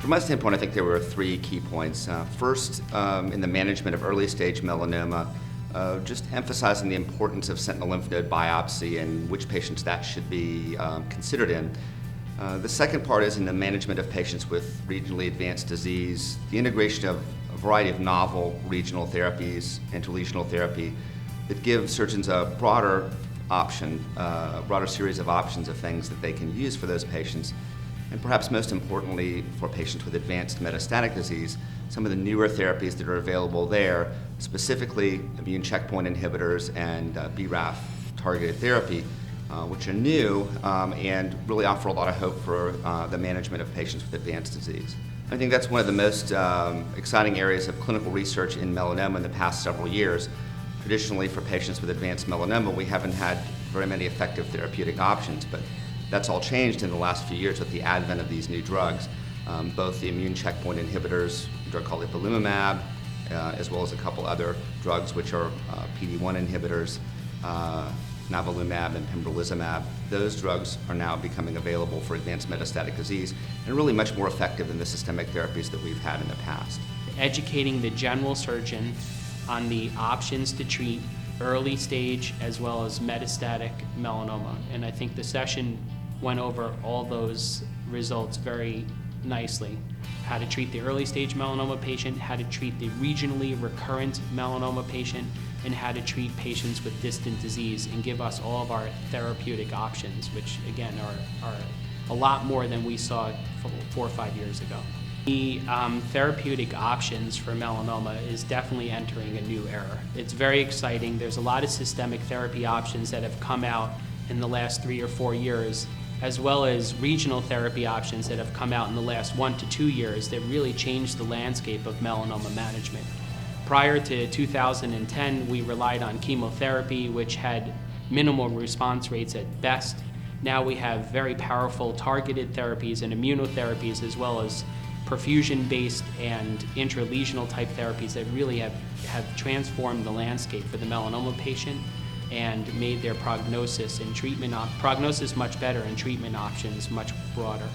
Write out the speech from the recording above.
From my standpoint, I think there were three key points. First, in the management of early stage melanoma, just emphasizing the importance of sentinel lymph node biopsy and which patients that should be considered in. The second part is in the management of patients with regionally advanced disease, the integration of a variety of novel regional therapies, interlesional therapy, that give surgeons a broader option, a broader series of options of things that they can use for those patients. And perhaps most importantly, for patients with advanced metastatic disease, some of the newer therapies that are available there, specifically immune checkpoint inhibitors and BRAF targeted therapy, which are new and really offer a lot of hope for the management of patients with advanced disease. I think that's one of the most exciting areas of clinical research in melanoma in the past several years. Traditionally, for patients with advanced melanoma, we haven't had very many effective therapeutic options, but that's all changed in the last few years with the advent of these new drugs. Both the immune checkpoint inhibitors, a drug called ipilimumab, as well as a couple other drugs which are PD-1 inhibitors, nivolumab and pembrolizumab. Those drugs are now becoming available for advanced metastatic disease and really much more effective than the systemic therapies that we've had in the past. Educating the general surgeon on the options to treat early stage as well as metastatic melanoma. And I think the session went over all those results very nicely. How to treat the early stage melanoma patient, how to treat the regionally recurrent melanoma patient, and how to treat patients with distant disease and give us all of our therapeutic options, which again are a lot more than we saw 4 or 5 years ago. The therapeutic options for melanoma is definitely entering a new era. It's very exciting. There's a lot of systemic therapy options that have come out in the last 3 or 4 years, as well as regional therapy options that have come out in the last 1 to 2 years that really changed the landscape of melanoma management. Prior to 2010, we relied on chemotherapy, which had minimal response rates at best. Now we have very powerful targeted therapies and immunotherapies, as well as perfusion-based and intralesional type therapies that really have transformed the landscape for the melanoma patient and made their prognosis and treatment prognosis much better and treatment options much broader.